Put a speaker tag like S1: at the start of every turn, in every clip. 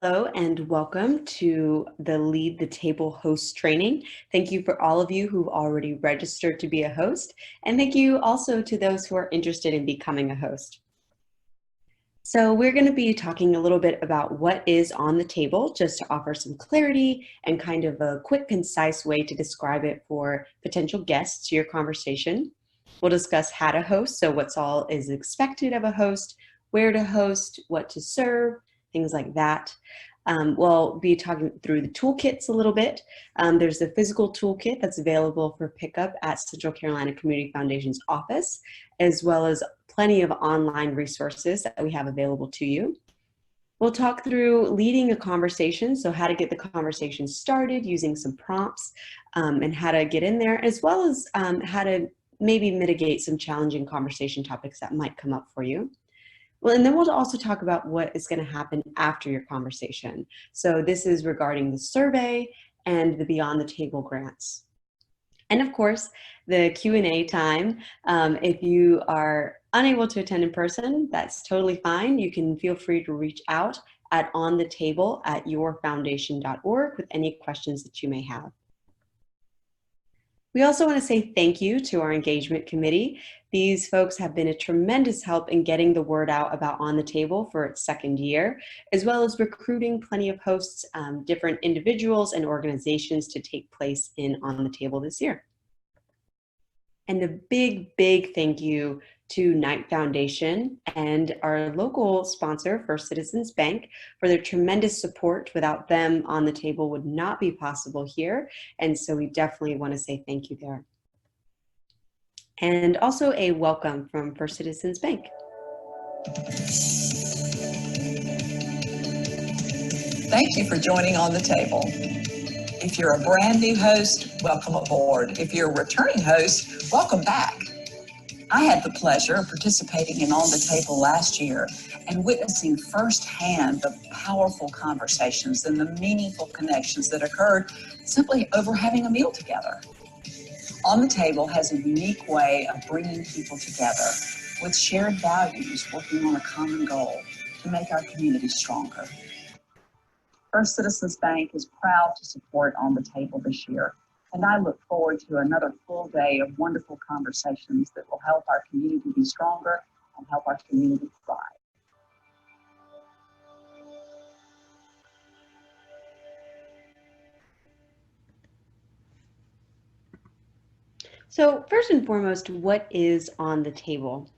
S1: Hello and welcome to the Lead the Table host training. Thank you for all of you who've already registered to be a host, and thank you also to those who are interested in becoming a host. So we're going to be talking a little bit about what is on the table, just to offer some clarity and kind of a quick, concise way to describe it for potential guests to your conversation. We'll discuss how to host, so what's all is expected of a host, where to host, what to serve, things like that. We'll be talking through the toolkits a little bit. There's the physical toolkit that's available for pickup at Central Carolina Community Foundation's office, as well as plenty of online resources that we have available to you. We'll talk through leading a conversation, so how to get the conversation started using some prompts and how to get in there, as well as how to maybe mitigate some challenging conversation topics that might come up for you. Well, and then we'll also talk about what is going to happen after your conversation. So this is regarding the survey and the Beyond the Table grants. And of course, the Q&A time. If you are unable to attend in person, that's totally fine. You can feel free to reach out at onthetable@yourfoundation.org with any questions that you may have. We also want to say thank you to our engagement committee. These folks have been a tremendous help in getting the word out about On the Table for its second year, as well as recruiting plenty of hosts, different individuals and organizations to take place in On the Table this year. And a big, big thank you to Knight Foundation and our local sponsor, First Citizens Bank, for their tremendous support. Without them, On the Table would not be possible here. And so we definitely want to say thank you there. And also a welcome from First Citizens Bank.
S2: Thank you for joining On the Table. If you're a brand new host, welcome aboard. If you're a returning host, welcome back. I had the pleasure of participating in On the Table last year and witnessing firsthand the powerful conversations and the meaningful connections that occurred simply over having a meal together. On the Table has a unique way of bringing people together with shared values, working on a common goal to make our community stronger. First Citizens Bank is proud to support On the Table this year, and I look forward to another full day of wonderful conversations that will help our community be stronger and help our community thrive.
S1: So first and foremost, what is On the Table?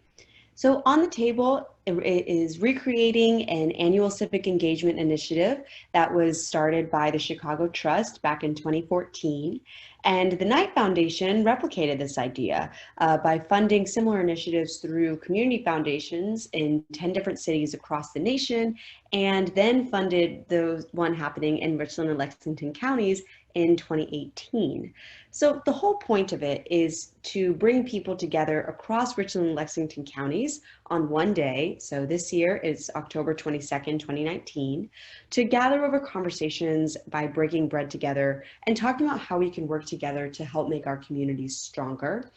S1: So On the Table is recreating an annual civic engagement initiative that was started by the Chicago Trust back in 2014. And the Knight Foundation replicated this idea by funding similar initiatives through community foundations in 10 different cities across the nation, and then funded the one happening in Richland and Lexington counties in 2018. So the whole point of it is to bring people together across Richland and Lexington counties on one day. So this year is October 22nd, 2019, to gather over conversations by breaking bread together and talking about how we can work together to help make our communities stronger.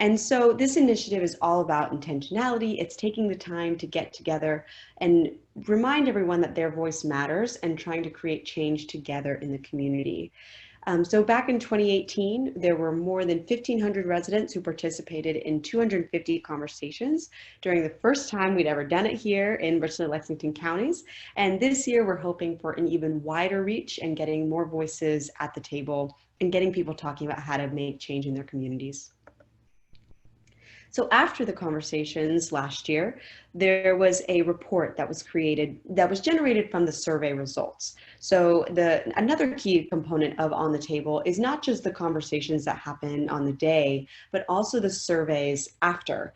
S1: And so this initiative is all about intentionality. It's taking the time to get together and remind everyone that their voice matters and trying to create change together in the community. So back in 2018, there were more than 1,500 residents who participated in 250 conversations during the first time we'd ever done it here in Richland and Lexington counties. And this year, we're hoping for an even wider reach and getting more voices at the table and getting people talking about how to make change in their communities. So after the conversations last year, there was a report that was generated from the survey results. So another key component of On the Table is not just the conversations that happen on the day, but also the surveys after.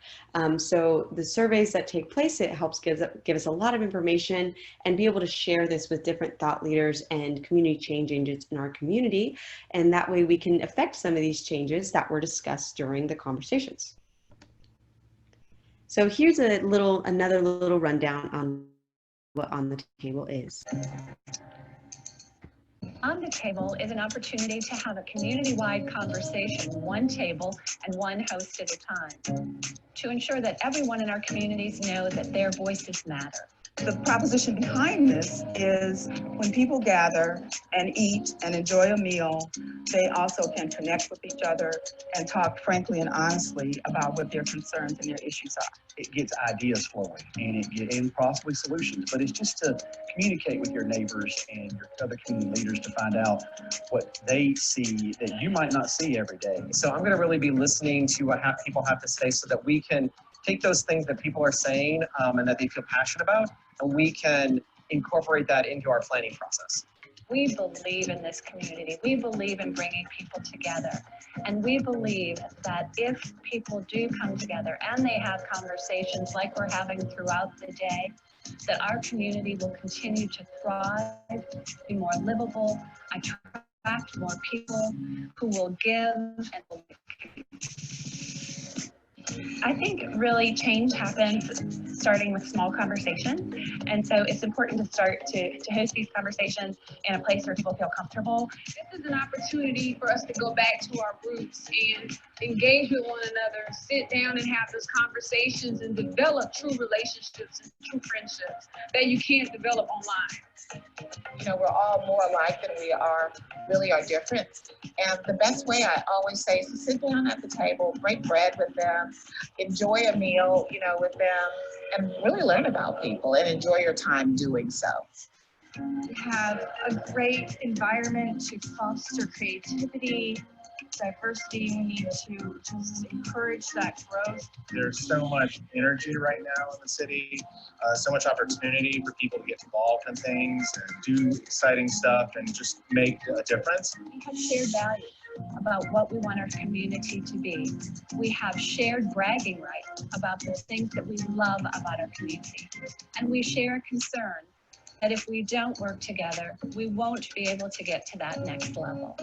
S1: So the surveys that take place, it helps give us a lot of information and be able to share this with different thought leaders and community change agents in our community. And that way we can affect some of these changes that were discussed during the conversations. So here's another little rundown on what On the Table is.
S3: On the Table is an opportunity to have a community-wide conversation, one table and one host at a time, to ensure that everyone in our communities know that their voices matter,
S4: The proposition behind this is when people gather and eat and enjoy a meal, they also can connect with each other and talk frankly and honestly about what their concerns and their issues are.
S5: It gets ideas flowing and possibly solutions, but it's just to communicate with your neighbors and your other community leaders to find out what they see that you might not see every day.
S6: So I'm going to really be listening to what people have to say so that we can take those things that people are saying and that they feel passionate about, and we can incorporate that into our planning process.
S3: We believe in this community. We believe in bringing people together. And we believe that if people do come together and they have conversations like we're having throughout the day, that our community will continue to thrive, be more livable, attract more people who will give and will. I think really change happens starting with small conversations. And so it's important to start to host these conversations in a place where people feel comfortable.
S7: This is an opportunity for us to go back to our roots and engage with one another, sit down and have those conversations and develop true relationships and true friendships that you can't develop online.
S8: You know, we're all more alike than we really are different. And the best way, I always say, is to sit down at the table, break bread with them, enjoy a meal, you know, with them, and really learn about people and enjoy your time doing so.
S9: We have a great environment to foster creativity, diversity. We need to just encourage that growth.
S10: There's so much energy right now in the city, so much opportunity for people to get involved in things and do exciting stuff and just make a difference.
S3: We have shared values about what we want our community to be. We have shared bragging rights about the things that we love about our community. And we share a concern that if we don't work together, we won't be able to get to that next level.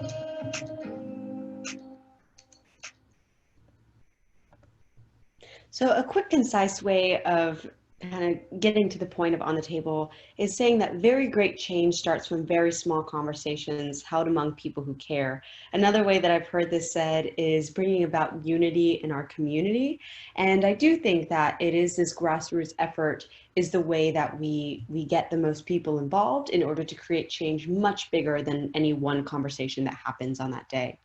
S1: So a quick, concise way of kind of getting to the point of on the table is saying that very great change starts from very small conversations held among people who care. Another way that I've heard this said is bringing about unity in our community. And I do think that it is this grassroots effort is the way that we get the most people involved in order to create change much bigger than any one conversation that happens on that day.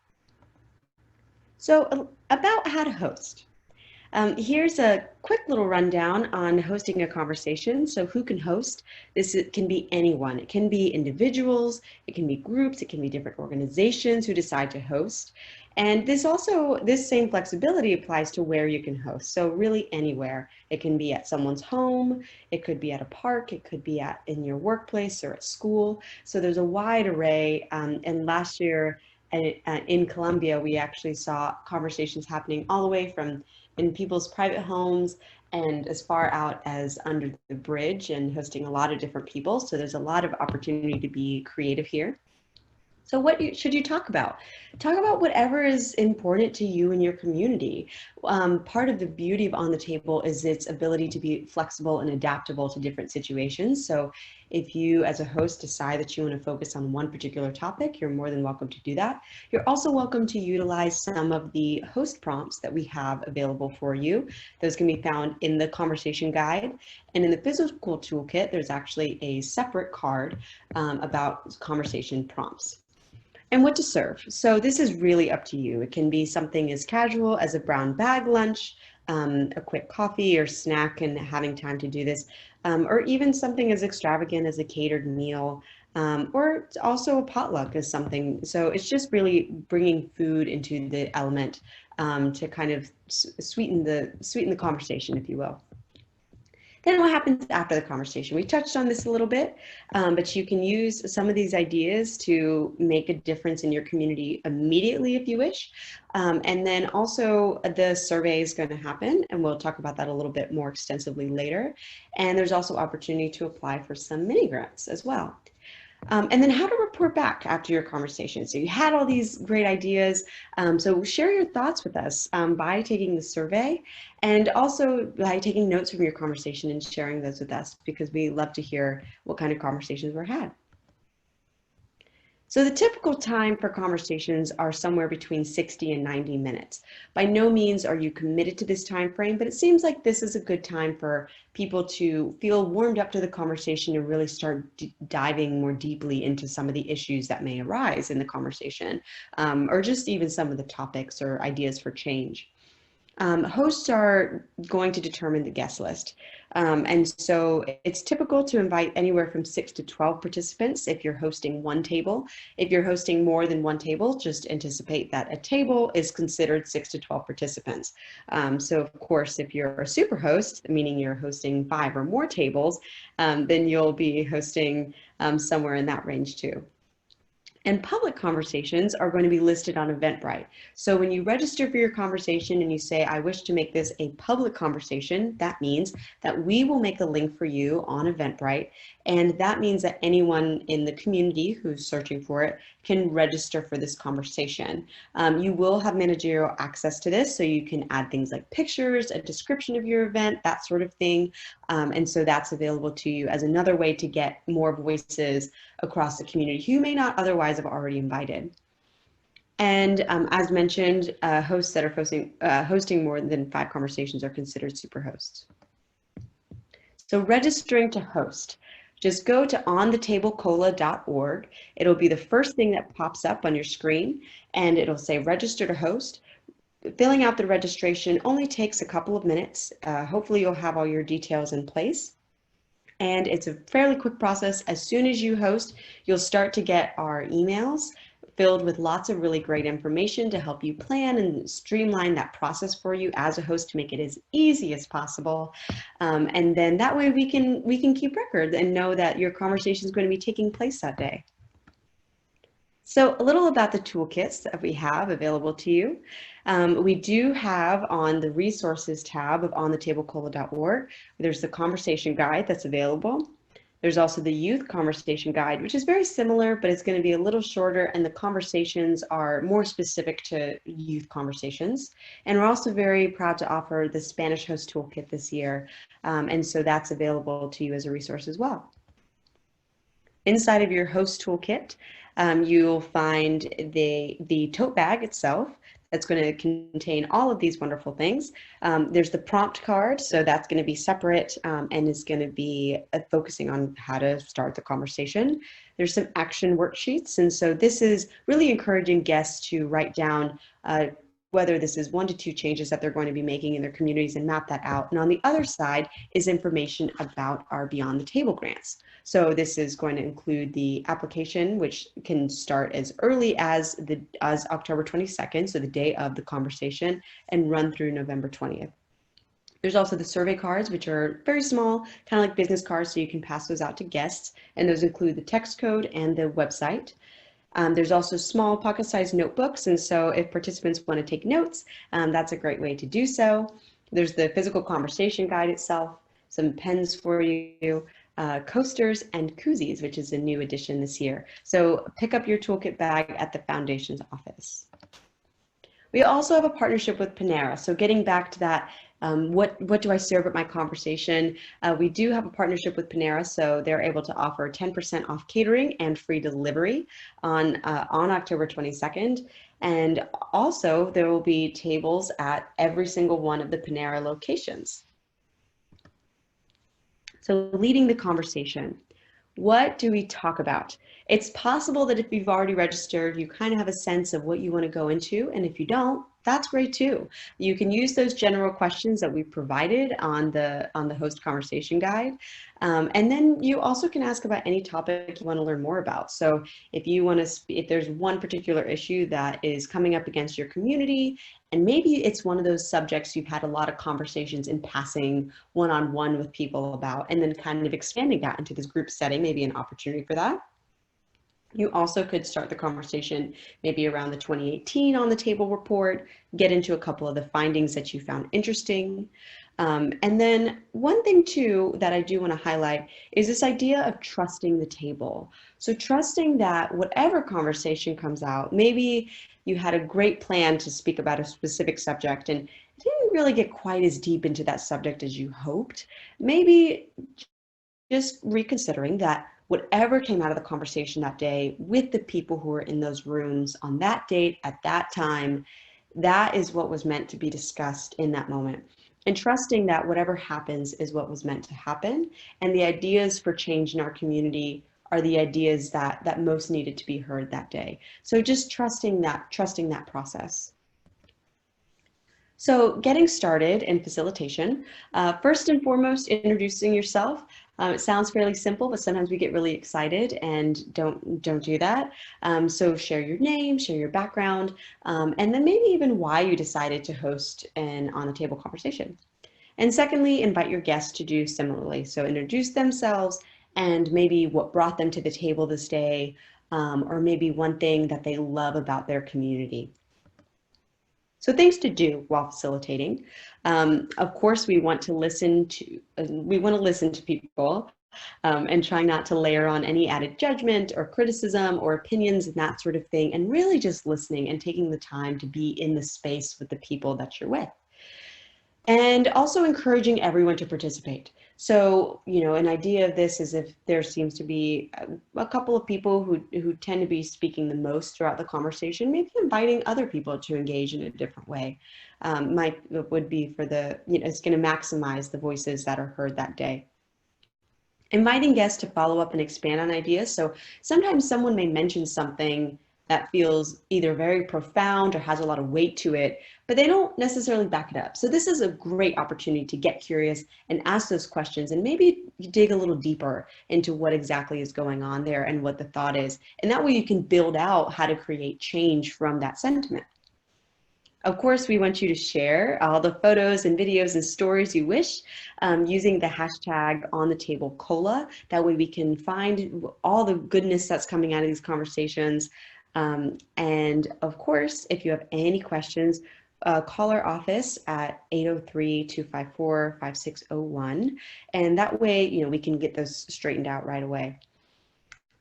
S1: So about how to host. Here's a quick little rundown on hosting a conversation. So who can host? Can be anyone. It can be individuals, it can be groups, it can be different organizations who decide to host. And this same flexibility applies to where you can host. So really anywhere. It can be at someone's home, it could be at a park, it could be in your workplace or at school. So there's a wide array. And last year in Columbia, we actually saw conversations happening all the way from in people's private homes and as far out as under the bridge and hosting a lot of different people. So there's a lot of opportunity to be creative here. So what should you talk about? Talk about whatever is important to you and your community. Part of the beauty of On the Table is its ability to be flexible and adaptable to different situations. So if you as a host decide that you want to focus on one particular topic, you're more than welcome to do that. You're also welcome to utilize some of the host prompts that we have available for you. Those can be found in the conversation guide. And in the physical toolkit, there's actually a separate card about conversation prompts. And what to serve. So this is really up to you. It can be something as casual as a brown bag lunch, a quick coffee or snack and having time to do this, or even something as extravagant as a catered meal, or also a potluck is something. So it's just really bringing food into the element to kind of sweeten the conversation, if you will. Then what happens after the conversation? We touched on this a little bit, but you can use some of these ideas to make a difference in your community immediately if you wish. And then also the survey is going to happen, and we'll talk about that a little bit more extensively later. And there's also opportunity to apply for some mini grants as well. And then how to report back after your conversation. So you had all these great ideas. So share your thoughts with us by taking the survey and also by taking notes from your conversation and sharing those with us, because we love to hear what kind of conversations were had. So the typical time for conversations are somewhere between 60 and 90 minutes. By no means are you committed to this time frame, but it seems like this is a good time for people to feel warmed up to the conversation and really start diving more deeply into some of the issues that may arise in the conversation, or just even some of the topics or ideas for change. Hosts are going to determine the guest list. And so it's typical to invite anywhere from 6 to 12 participants if you're hosting one table. If you're hosting more than one table, just anticipate that a table is considered 6 to 12 participants. So of course, if you're a super host, meaning you're hosting 5 or more tables, then you'll be hosting somewhere in that range too. And public conversations are going to be listed on Eventbrite. So when you register for your conversation and you say, I wish to make this a public conversation, that means that we will make a link for you on Eventbrite. And that means that anyone in the community who's searching for it can register for this conversation. You will have managerial access to this, so you can add things like pictures, a description of your event, that sort of thing. And so that's available to you as another way to get more voices across the community who may not otherwise have already invited. And as mentioned, hosts that are hosting more than 5 conversations are considered superhosts. So registering to host, just go to onthetablecola.org. It'll be the first thing that pops up on your screen, and it'll say register to host. Filling out the registration only takes a couple of minutes. Hopefully you'll have all your details in place. And it's a fairly quick process. As soon as you host, you'll start to get our emails filled with lots of really great information to help you plan and streamline that process for you as a host to make it as easy as possible. And then that way we can keep records and know that your conversation is going to be taking place that day. So a little about the toolkits that we have available to you. We do have on the resources tab of onthetablecola.org, there's the conversation guide that's available. There's also the youth conversation guide, which is very similar, but it's going to be a little shorter, and the conversations are more specific to youth conversations. And we're also very proud to offer the Spanish host toolkit this year. And so that's available to you as a resource as well. Inside of your host toolkit, you'll find the tote bag itself. That's going to contain all of these wonderful things. There's the prompt card, so that's going to be separate and is going to be focusing on how to start the conversation. There's some action worksheets, and so this is really encouraging guests to write down whether this is 1 to 2 changes that they're going to be making in their communities and map that out. And on the other side is information about our Beyond the Table grants. So this is going to include the application, which can start as early as October 22nd, so the day of the conversation, and run through November 20th. There's also the survey cards, which are very small, kind of like business cards, so you can pass those out to guests. And those include the text code and the website. There's also small pocket-sized notebooks, and so if participants want to take notes, that's a great way to do so. There's the physical conversation guide itself, some pens for you, coasters, and koozies, which is a new addition this year. So pick up your toolkit bag at the Foundation's office. We also have a partnership with Panera, so getting back to that, what do I serve at my conversation? We do have a partnership with Panera, so they're able to offer 10% off catering and free delivery on October 22nd. And also there will be tables at every single one of the Panera locations. So leading the conversation, what do we talk about? It's possible that if you've already registered, you kind of have a sense of what you want to go into. And if you don't, that's great too. You can use those general questions that we provided on the host conversation guide. And then you also can ask about any topic you want to learn more about. So if you want to, if there's one particular issue that is coming up against your community, and maybe it's one of those subjects you've had a lot of conversations in passing one-on-one with people about, and then kind of expanding that into this group setting, maybe an opportunity for that. You also could start the conversation maybe around the 2018 On the Table report, get into a couple of the findings that you found interesting. And then one thing too that I do want to highlight is this idea of trusting the table. So trusting that whatever conversation comes out, maybe you had a great plan to speak about a specific subject and didn't really get quite as deep into that subject as you hoped. Maybe just reconsidering that whatever came out of the conversation that day with the people who were in those rooms on that date at that time, that is what was meant to be discussed in that moment. And trusting that whatever happens is what was meant to happen. And the ideas for change in our community are the ideas that most needed to be heard that day. So just trusting that process. So getting started in facilitation, first and foremost, introducing yourself. It sounds fairly simple, but sometimes we get really excited and don't do that. So share your name, share your background, and then maybe even why you decided to host an on-the-table conversation. And secondly, invite your guests to do similarly. So introduce themselves and maybe what brought them to the table this day, or maybe one thing that they love about their community. So things to do while facilitating. Of course, we want to listen to people and try not to layer on any added judgment or criticism or opinions and that sort of thing, and really just listening and taking the time to be in the space with the people that you're with. And also encouraging everyone to participate. So, an idea of this is if there seems to be a couple of people who tend to be speaking the most throughout the conversation, maybe inviting other people to engage in a different way would be for it's going to maximize the voices that are heard that day. Inviting guests to follow up and expand on ideas. So sometimes someone may mention something that feels either very profound or has a lot of weight to it, but they don't necessarily back it up. So this is a great opportunity to get curious and ask those questions and maybe dig a little deeper into what exactly is going on there and what the thought is. And that way you can build out how to create change from that sentiment. Of course, we want you to share all the photos and videos and stories you wish using the hashtag #OnTheTableCola. That way we can find all the goodness that's coming out of these conversations. And of course, if you have any questions, call our office at 803-254-5601. And that way, we can get those straightened out right away.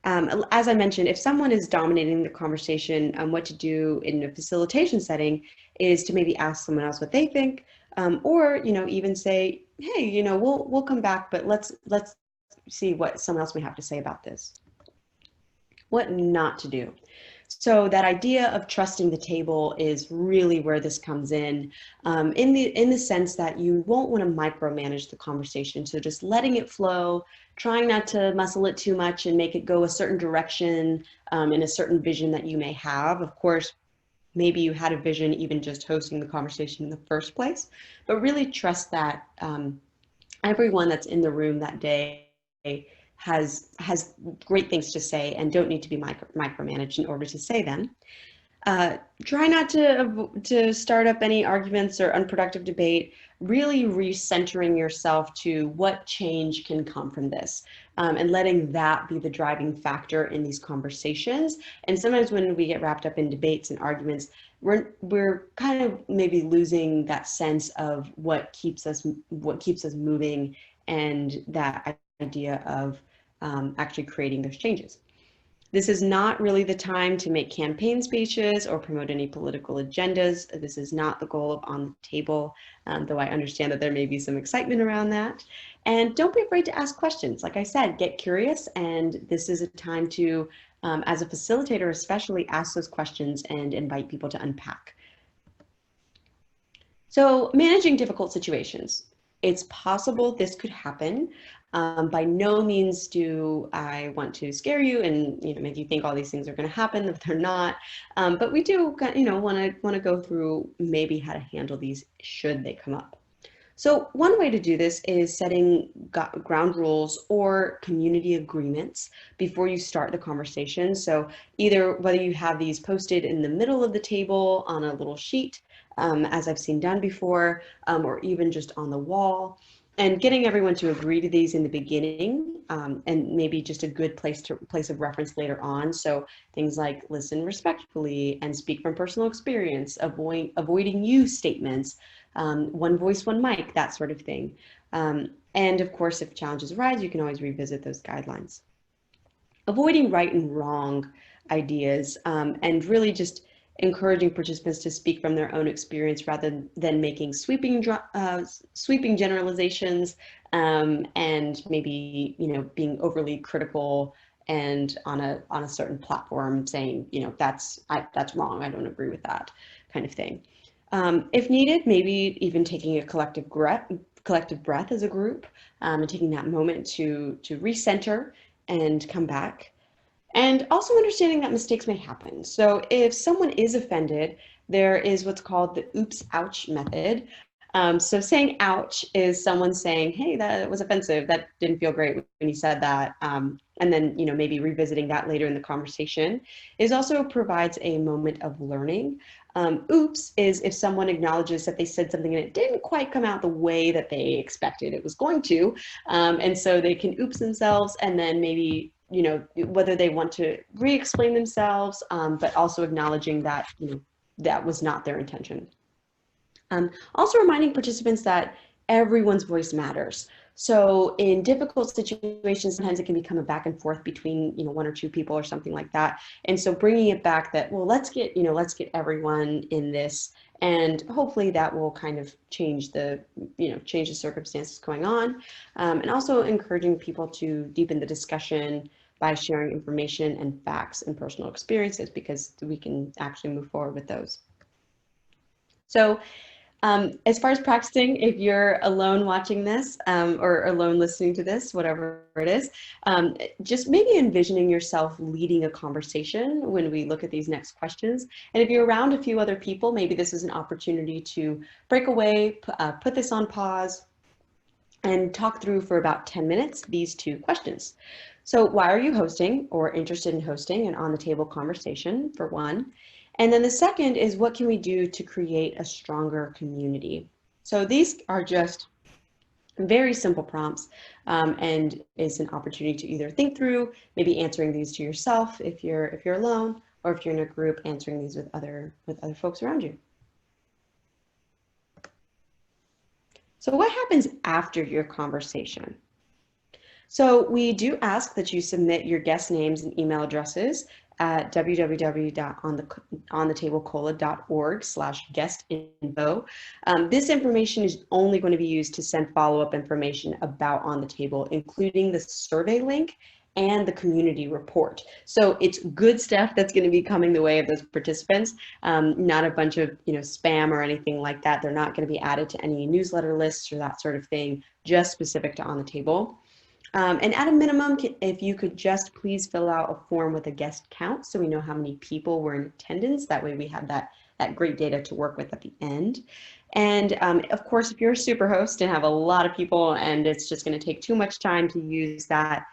S1: As I mentioned, if someone is dominating the conversation, what to do in a facilitation setting is to maybe ask someone else what they think, or even say, hey, we'll come back, but let's see what someone else may have to say about this. What not to do. So that idea of trusting the table is really where this comes in the sense that you won't want to micromanage the conversation. So just letting it flow, trying not to muscle it too much and make it go a certain direction in a certain vision that you may have. Of course, maybe you had a vision even just hosting the conversation in the first place, but really trust that everyone that's in the room that day has great things to say and don't need to be micromanaged in order to say them. Try not to start up any arguments or unproductive debate, really recentering yourself to what change can come from this and letting that be the driving factor in these conversations. And sometimes when we get wrapped up in debates and arguments, we're kind of maybe losing that sense of what keeps us moving and that idea of actually creating those changes. This is not really the time to make campaign speeches or promote any political agendas. This is not the goal of On the Table, though I understand that there may be some excitement around that. And don't be afraid to ask questions. Like I said, get curious, and this is a time to, as a facilitator especially, ask those questions and invite people to unpack. So managing difficult situations. It's possible this could happen. By no means do I want to scare you and make you think all these things are going to happen if they're not. But we do want to go through maybe how to handle these should they come up. So one way to do this is setting ground rules or community agreements before you start the conversation. So either whether you have these posted in the middle of the table on a little sheet, as I've seen done before, or even just on the wall. And getting everyone to agree to these in the beginning, and maybe just a good place of reference later on. So things like listen respectfully and speak from personal experience, avoiding you statements, one voice, one mic, that sort of thing. And of course, if challenges arise, you can always revisit those guidelines. Avoiding right and wrong ideas, and really just encouraging participants to speak from their own experience rather than making sweeping generalizations and maybe, being overly critical and on a certain platform saying, that's wrong, I don't agree with that kind of thing. If needed, maybe even taking a collective breath as a group, and taking that moment to recenter and come back. And also understanding that mistakes may happen. So if someone is offended, there is what's called the oops, ouch method. So saying ouch is someone saying, hey, that was offensive. That didn't feel great when you said that. And then, maybe revisiting that later in the conversation is also provides a moment of learning. Oops is if someone acknowledges that they said something and it didn't quite come out the way that they expected it was going to. And so they can oops themselves, and then maybe, whether they want to re-explain themselves, but also acknowledging that, that was not their intention. Also reminding participants that everyone's voice matters. So in difficult situations, sometimes it can become a back and forth between, one or two people or something like that. And so bringing it back that, well, let's get everyone in this, and hopefully that will kind of change the circumstances going on. And also encouraging people to deepen the discussion by sharing information and facts and personal experiences, because we can actually move forward with those. So as far as practicing, if you're alone watching this, or alone listening to this, whatever it is, just maybe envisioning yourself leading a conversation when we look at these next questions. And if you're around a few other people, maybe this is an opportunity to break away, put this on pause, and talk through for about 10 minutes these two questions. So why are you hosting or interested in hosting an on-the-table conversation, for one? And then the second is, what can we do to create a stronger community? So these are just very simple prompts, and is an opportunity to either think through, maybe answering these to yourself if you're alone, or if you're in a group, answering these with other folks around you. So what happens after your conversation? So we do ask that you submit your guest names and email addresses at www.onthetablecola.org/guestinfo. This information is only going to be used to send follow-up information about On the Table, including the survey link and the community report. So it's good stuff that's going to be coming the way of those participants, not a bunch of spam or anything like that. They're not going to be added to any newsletter lists or that sort of thing, just specific to On the Table. And at a minimum, if you could just please fill out a form with a guest count so we know how many people were in attendance. That way we have that great data to work with at the end. And of course, if you're a superhost and have a lot of people and it's just going to take too much time to use that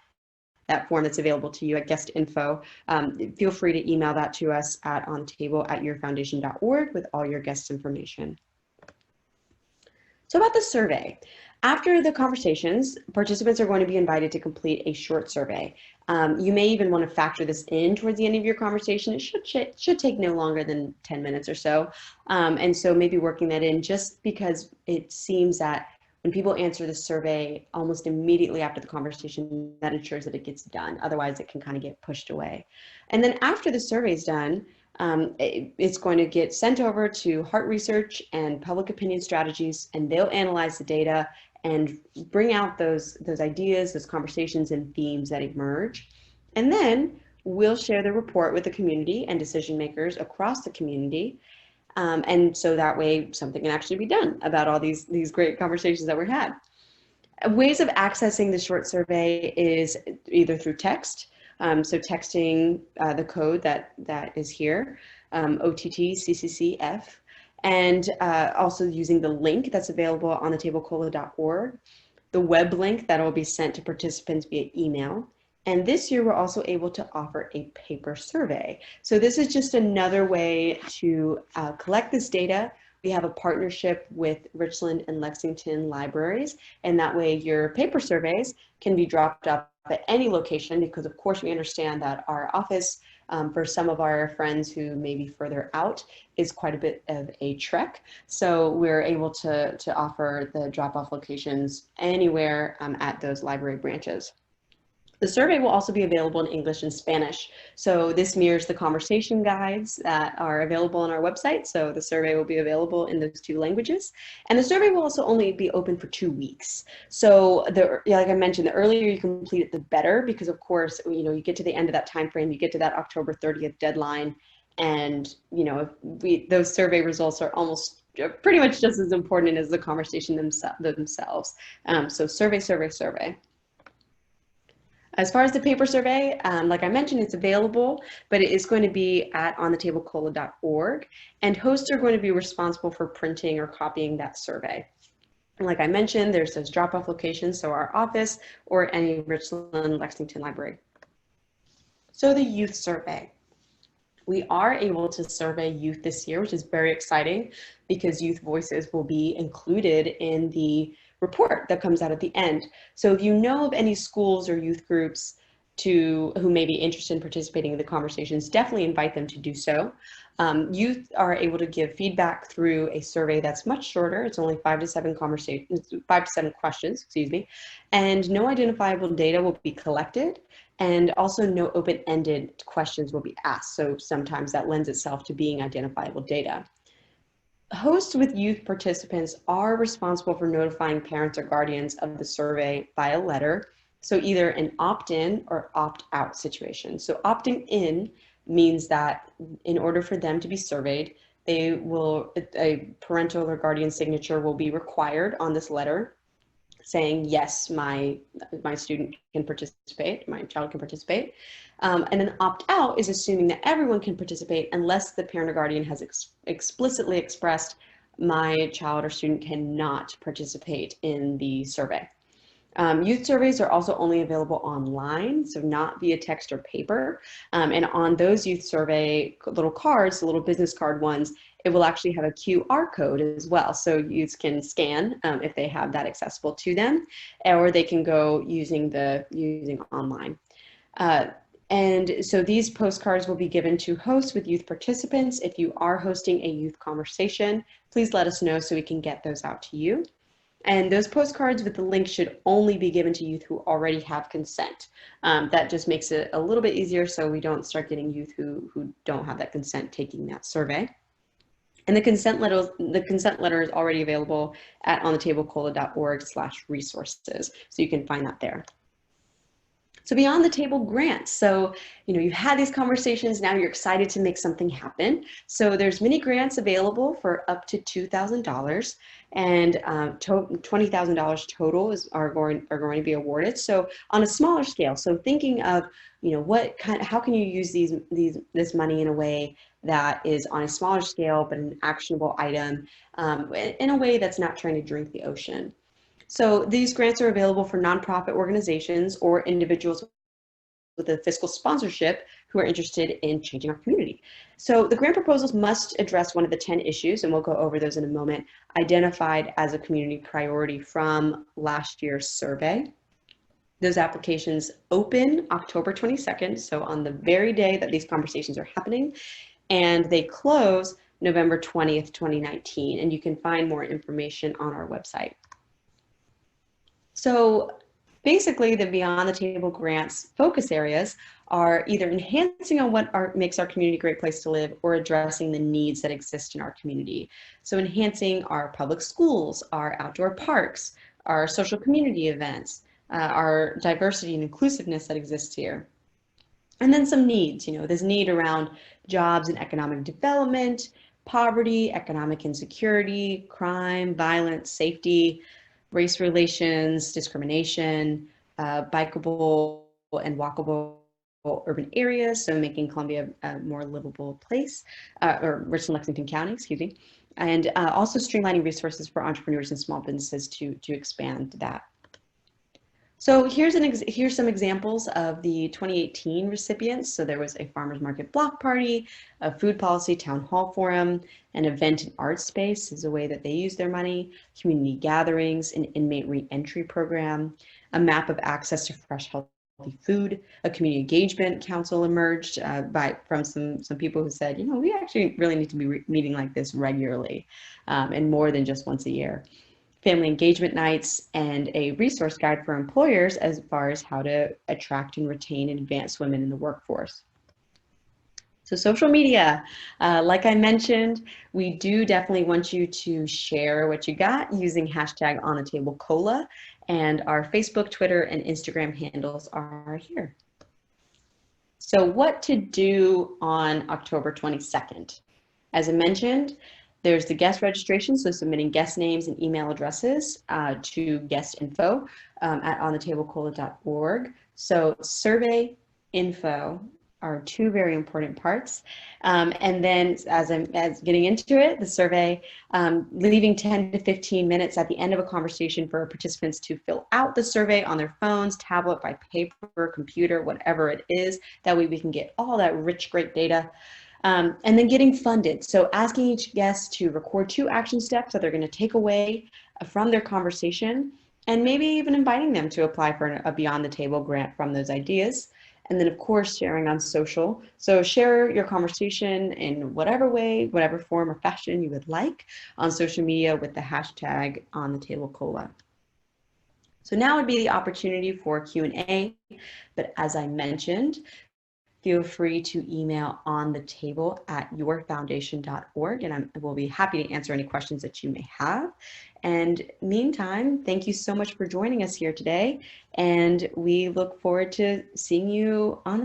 S1: form that's available to you at guest info, feel free to email that to us at ontable@yourfoundation.org with all your guest information. So about the survey. After the conversations, participants are going to be invited to complete a short survey. You may even want to factor this in towards the end of your conversation. It should take no longer than 10 minutes or so. And so maybe working that in, just because it seems that when people answer the survey almost immediately after the conversation, that ensures that it gets done. Otherwise, it can kind of get pushed away. And then after the survey is done, it's going to get sent over to Heart Research and Public Opinion Strategies, and they'll analyze the data and bring out those ideas, those conversations and themes that emerge. And then we'll share the report with the community and decision makers across the community. And so that way something can actually be done about all these great conversations that we had. Ways of accessing the short survey is either through text, so texting the code that is here, OTT-CCCF, and also using the link that's available on thetablecola.org, the web link that will be sent to participants via email. And this year, we're also able to offer a paper survey. So this is just another way to collect this data. We have a partnership with Richland and Lexington libraries, and that way your paper surveys can be dropped up at any location, because of course we understand that our office, for some of our friends who may be further out, is quite a bit of a trek. So we're able to offer the drop-off locations anywhere at those library branches. The survey will also be available in English and Spanish. So this mirrors the conversation guides that are available on our website. So the survey will be available in those two languages. And the survey will also only be open for 2 weeks. So like I mentioned, the earlier you complete it, the better, because of course, you get to the end of that time frame, you get to that October 30th deadline. And, those survey results are almost pretty much just as important as the conversation themselves. So survey, survey, survey. As far as the paper survey, like I mentioned, it's available, but it is going to be at onthetablecola.org, and hosts are going to be responsible for printing or copying that survey. And like I mentioned, there's those drop-off locations, so our office or any Richland Lexington library. So the youth survey. We are able to survey youth this year, which is very exciting because youth voices will be included in the report that comes out at the end. So if you know of any schools or youth groups who may be interested in participating in the conversations, definitely invite them to do so. Youth are able to give feedback through a survey that's much shorter. It's only 5 to 7 questions, excuse me, and no identifiable data will be collected, and also no open-ended questions will be asked. So sometimes that lends itself to being identifiable data. Hosts with youth participants are responsible for notifying parents or guardians of the survey via letter. So either an opt-in or opt-out situation. So opting in means that in order for them to be surveyed, a parental or guardian signature will be required on this letter saying, yes, my student can participate, my child can participate. And then opt-out is assuming that everyone can participate unless the parent or guardian has explicitly expressed, my child or student cannot participate in the survey. Youth surveys are also only available online, so not via text or paper. And on those youth survey little cards, the little business card ones, it will actually have a QR code as well. So youths can scan if they have that accessible to them, or they can go using online. And so these postcards will be given to hosts with youth participants. If you are hosting a youth conversation, please let us know so we can get those out to you. And those postcards with the link should only be given to youth who already have consent. That just makes it a little bit easier so we don't start getting youth who don't have that consent taking that survey. And the consent letter is already available at onthetablecola.org/resources. So you can find that there. So beyond the table grants. So, you've had these conversations, now you're excited to make something happen. So there's mini grants available for up to $2,000, and $20,000 total are going to be awarded. So on a smaller scale, so thinking of, how can you use this money in a way that is on a smaller scale, but an actionable item, in a way that's not trying to drink the ocean. So these grants are available for nonprofit organizations or individuals with a fiscal sponsorship who are interested in changing our community. So the grant proposals must address one of the 10 issues, and we'll go over those in a moment, identified as a community priority from last year's survey. Those applications open October 22nd, so on the very day that these conversations are happening, and they close November 20th, 2019, and you can find more information on our website. So basically, the Beyond the Table grants focus areas are either enhancing on what makes our community a great place to live or addressing the needs that exist in our community. So enhancing our public schools, our outdoor parks, our social community events, our diversity and inclusiveness that exists here. And then some needs, this need around jobs and economic development, poverty, economic insecurity, crime, violence, safety, race relations, discrimination, bikeable and walkable urban areas, so making Columbia a more livable place, or Richland Lexington County, excuse me, and also streamlining resources for entrepreneurs and small businesses to expand that. So here's some examples of the 2018 recipients. So there was a farmers market block party, a food policy town hall forum, an event and art space is a way that they use their money, community gatherings, an inmate re-entry program, a map of access to fresh, healthy food, a community engagement council emerged from some people who said, we actually really need to be meeting like this regularly and more than just once a year. family engagement nights, and a resource guide for employers as far as how to attract and retain and advance women in the workforce. So social media, like I mentioned, we do definitely want you to share what you got using hashtag #OnTheTableCola, and our Facebook, Twitter, and Instagram handles are here. So what to do on October 22nd? As I mentioned, there's the guest registration, so submitting guest names and email addresses to guest info at onthetablecola.org. So survey info are two very important parts. And then as getting into it, the survey, leaving 10 to 15 minutes at the end of a conversation for participants to fill out the survey on their phones, tablet, by paper, computer, whatever it is. That way we can get all that rich, great data. And then getting funded. So asking each guest to record 2 action steps that they're going to take away from their conversation, and maybe even inviting them to apply for a Beyond the Table grant from those ideas. And then, of course, sharing on social. So share your conversation in whatever way, whatever form or fashion you would like on social media with the hashtag #OnTheTableCola. So now would be the opportunity for Q&A. But as I mentioned, feel free to email onthetable@yourfoundation.org, and I will be happy to answer any questions that you may have. And meantime, thank you so much for joining us here today, and we look forward to seeing you on the table.